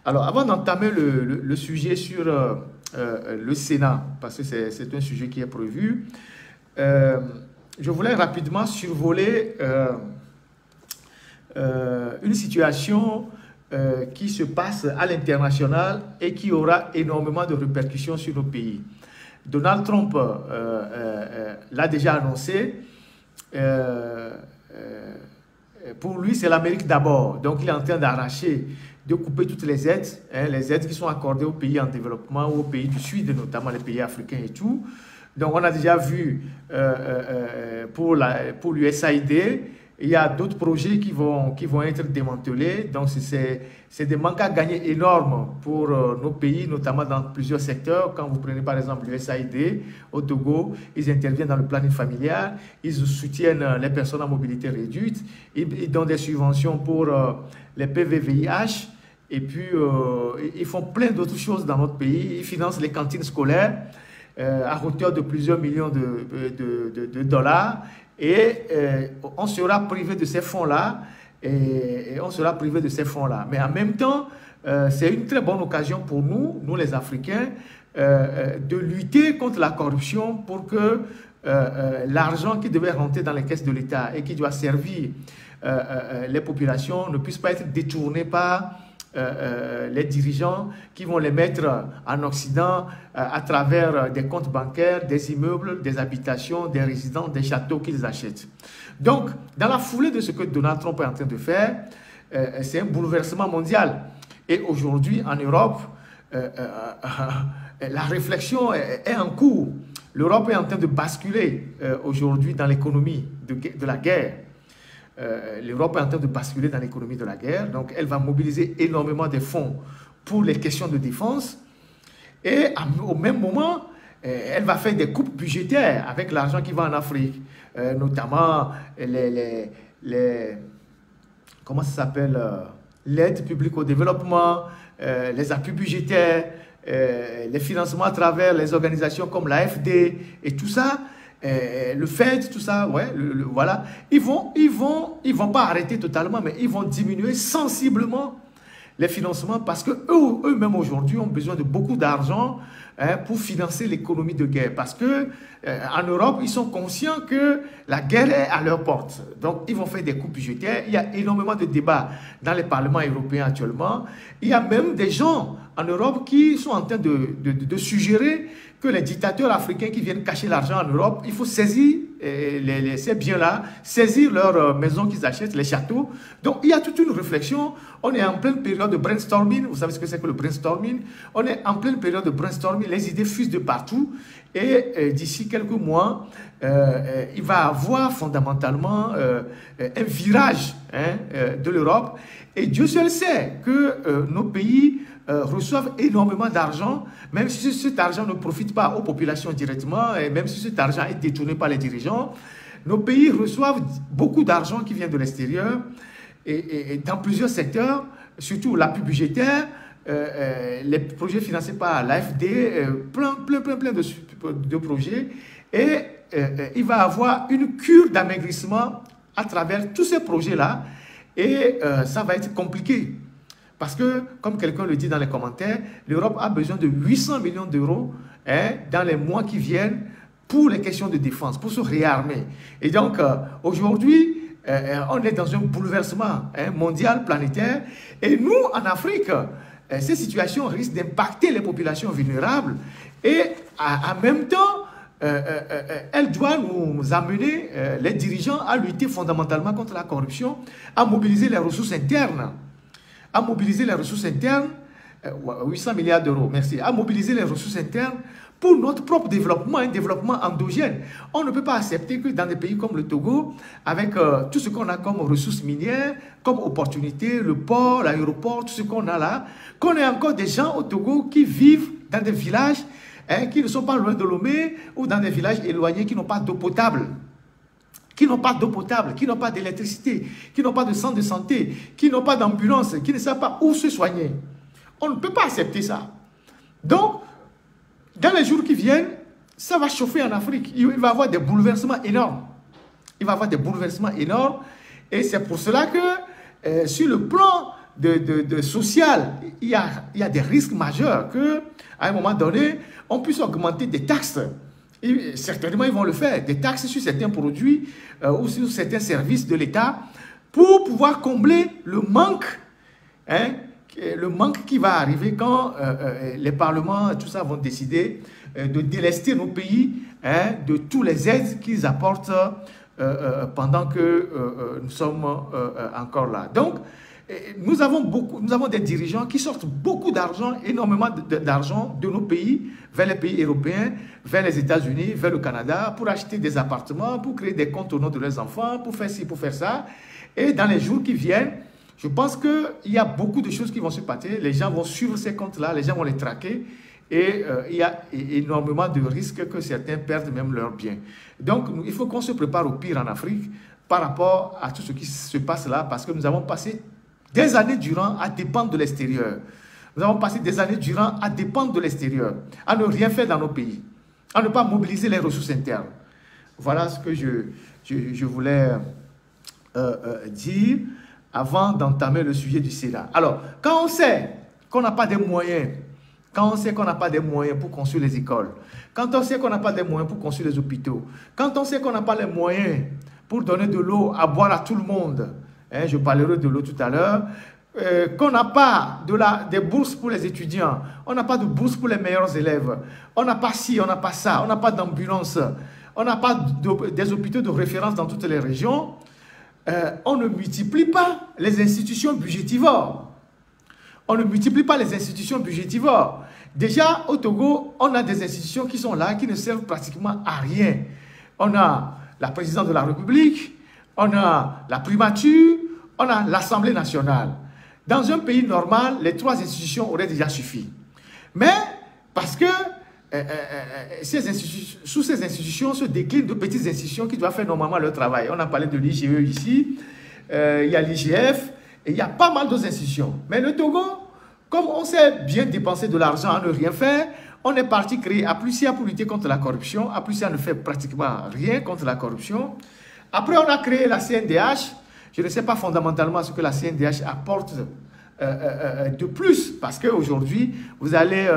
Alors, avant d'entamer le sujet sur le Sénat, parce que c'est un sujet qui est prévu, je voulais rapidement survoler une situation qui se passe à l'international et qui aura énormément de répercussions sur nos pays. Donald Trump l'a déjà annoncé. Pour lui, c'est l'Amérique d'abord. Donc, il est en train d'arracher, de couper toutes les aides qui sont accordées aux pays en développement ou aux pays du Sud, notamment les pays africains et tout. Donc, on a déjà vu pour l'USAID, il y a d'autres projets qui vont être démantelés. Donc, c'est des manques à gagner énormes pour nos pays, notamment dans plusieurs secteurs. Quand vous prenez par exemple l'USAID au Togo, ils interviennent dans le planning familial, ils soutiennent les personnes à mobilité réduite, ils donnent des subventions pour les PVVIH, et puis ils font plein d'autres choses dans notre pays. Ils financent les cantines scolaires à hauteur de plusieurs millions de dollars. Et on sera privé de ces fonds-là, mais en même temps, c'est une très bonne occasion pour nous les Africains, de lutter contre la corruption pour que l'argent qui devait rentrer dans les caisses de l'État et qui doit servir les populations ne puisse pas être détourné par les dirigeants qui vont les mettre en Occident à travers des comptes bancaires, des immeubles, des habitations, des résidences, des châteaux qu'ils achètent. Donc, dans la foulée de ce que Donald Trump est en train de faire, c'est un bouleversement mondial. Et aujourd'hui, en Europe, la réflexion est en cours. L'Europe est en train de basculer aujourd'hui dans l'économie de la guerre. L'Europe est en train de basculer dans l'économie de la guerre, donc elle va mobiliser énormément de fonds pour les questions de défense et au même moment, elle va faire des coupes budgétaires avec l'argent qui va en Afrique, notamment comment ça s'appelle, l'aide publique au développement, les appuis budgétaires, les financements à travers les organisations comme l'AFD et tout ça. Le FED, tout ça, ouais, voilà, ils vont pas arrêter totalement, mais ils vont diminuer sensiblement les financements parce que eux-mêmes aujourd'hui ont besoin de beaucoup d'argent pour financer l'économie de guerre. Parce que en Europe, ils sont conscients que la guerre est à leur porte. Donc, ils vont faire des coupes budgétaires. Il y a énormément de débats dans les parlements européens actuellement. Il y a même des gens en Europe qui sont en train de suggérer que les dictateurs africains qui viennent cacher l'argent en Europe, il faut saisir ces biens-là, saisir leurs maisons qu'ils achètent, les châteaux. Donc, il y a toute une réflexion. On est en pleine période de brainstorming. Vous savez ce que c'est que le brainstorming? On est en pleine période de brainstorming. Les idées fusent de partout. Et d'ici quelques mois, il va y avoir fondamentalement un virage de l'Europe. Et Dieu seul sait que nos pays reçoivent énormément d'argent, même si cet argent ne profite pas aux populations directement, et même si cet argent est détourné par les dirigeants, nos pays reçoivent beaucoup d'argent qui vient de l'extérieur, et dans plusieurs secteurs, surtout l'appui budgétaire, les projets financés par l'AFD, plein de projets, et il va y avoir une cure d'amaigrissement à travers tous ces projets-là, et ça va être compliqué. Parce que, comme quelqu'un le dit dans les commentaires, l'Europe a besoin de 800 millions d'euros dans les mois qui viennent pour les questions de défense, pour se réarmer. Et donc, aujourd'hui, on est dans un bouleversement mondial, planétaire. Et nous, en Afrique, ces situations risquent d'impacter les populations vulnérables. Et en même temps, elle doit nous amener, les dirigeants, à lutter fondamentalement contre la corruption, à mobiliser les ressources internes. À mobiliser les ressources internes, 800 milliards d'euros, merci, à mobiliser les ressources internes pour notre propre développement, un développement endogène. On ne peut pas accepter que dans des pays comme le Togo, avec tout ce qu'on a comme ressources minières, comme opportunités, le port, l'aéroport, tout ce qu'on a là, qu'on ait encore des gens au Togo qui vivent dans des villages qui ne sont pas loin de Lomé ou dans des villages éloignés qui n'ont pas d'eau potable. Qui n'ont pas d'eau potable, qui n'ont pas d'électricité, qui n'ont pas de centre de santé, qui n'ont pas d'ambulance, qui ne savent pas où se soigner. On ne peut pas accepter ça. Donc, dans les jours qui viennent, ça va chauffer en Afrique. Il va y avoir des bouleversements énormes. Il va y avoir des bouleversements énormes. Et c'est pour cela que, sur le plan social, il y a des risques majeurs qu'à un moment donné, on puisse augmenter des taxes. Et certainement, ils vont le faire, des taxes sur certains produits ou sur certains services de l'État pour pouvoir combler le manque, hein, qui va arriver quand les parlements, tout ça, vont décider de délester nos pays, hein, de tous les aides qu'ils apportent pendant que nous sommes encore là. Donc, nous avons des dirigeants qui sortent beaucoup d'argent, énormément d'argent de nos pays vers les pays européens, vers les États-Unis, vers le Canada, pour acheter des appartements, pour créer des comptes au nom de leurs enfants, pour faire ci, pour faire ça. Et dans les jours qui viennent, je pense qu'il y a beaucoup de choses qui vont se passer. Les gens vont suivre ces comptes-là, les gens vont les traquer. Et il y a énormément de risques que certains perdent même leurs biens. Donc, il faut qu'on se prépare au pire en Afrique par rapport à tout ce qui se passe là, parce que nous avons passé des années durant à dépendre de l'extérieur. Nous avons passé des années durant à dépendre de l'extérieur, à ne rien faire dans nos pays, à ne pas mobiliser les ressources internes. Voilà ce que je voulais dire avant d'entamer le sujet du Sénat. Alors, quand on sait qu'on n'a pas de moyens, quand on sait qu'on n'a pas de moyens pour construire les écoles, quand on sait qu'on n'a pas de moyens pour construire les hôpitaux, quand on sait qu'on n'a pas les moyens pour donner de l'eau à boire à tout le monde, hein, je parlerai de l'eau tout à l'heure, qu'on n'a pas des bourses pour les étudiants, on n'a pas de bourses pour les meilleurs élèves, on n'a pas ci, on n'a pas ça, on n'a pas d'ambulance, on n'a pas des hôpitaux de référence dans toutes les régions, on ne multiplie pas les institutions budgétivores. On ne multiplie pas les institutions budgétivores. Déjà, au Togo, on a des institutions qui sont là, qui ne servent pratiquement à rien. On a la présidence de la République, on a la primature, on a l'Assemblée nationale. Dans un pays normal, les trois institutions auraient déjà suffi. Mais, parce que sous ces institutions se déclinent de petites institutions qui doivent faire normalement leur travail. On a parlé de l'IGE ici, il y a l'IGF, et il y a pas mal d'autres institutions. Mais le Togo, comme on sait bien dépenser de l'argent à ne rien faire, on est parti créer Aplusia pour lutter contre la corruption. Aplusia ne fait pratiquement rien contre la corruption. Après, on a créé la CNDH. Je ne sais pas fondamentalement ce que la CNDH apporte de plus, parce qu'aujourd'hui, vous allez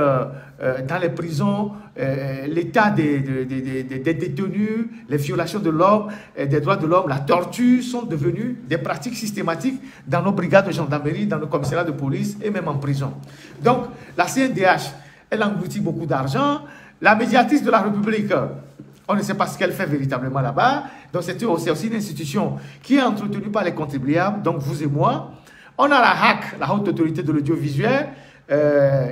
dans les prisons, l'état des détenus, les violations de l'homme, des droits de l'homme, la torture sont devenues des pratiques systématiques dans nos brigades de gendarmerie, dans nos commissariats de police et même en prison. Donc, la CNDH, elle engloutit beaucoup d'argent. La médiatrice de la République, on ne sait pas ce qu'elle fait véritablement là-bas. Donc, c'est aussi une institution qui est entretenue par les contribuables, donc vous et moi. On a la HAC, la Haute Autorité de l'Audiovisuel.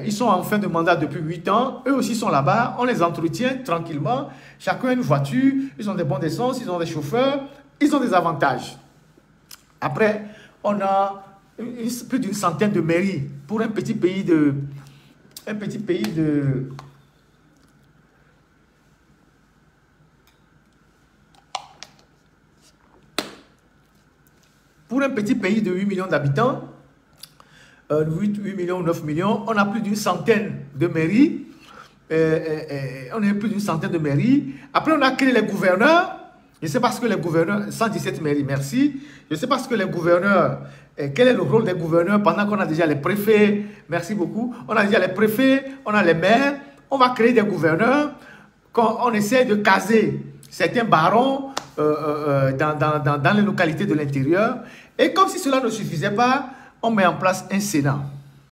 Ils sont en fin de mandat depuis 8 ans. Eux aussi sont là-bas. On les entretient tranquillement. Chacun a une voiture. Ils ont des bons d'essence. Ils ont des chauffeurs. Ils ont des avantages. Après, on a plus d'une centaine de mairies pour un petit pays de... Pour un petit pays de 8 millions d'habitants, 8 millions, 9 millions, on a plus d'une centaine de mairies. On a plus d'une centaine de mairies. Après, on a créé les gouverneurs. Je ne sais pas ce que les gouverneurs... 117 mairies, merci. Je ne sais pas ce que les gouverneurs... Quel est le rôle des gouverneurs pendant qu'on a déjà les préfets? Merci beaucoup. On a déjà les préfets, on a les maires. On va créer des gouverneurs. Quand on essaie de caser certains barons dans les localités de l'intérieur. Et comme si cela ne suffisait pas, on met en place un Sénat.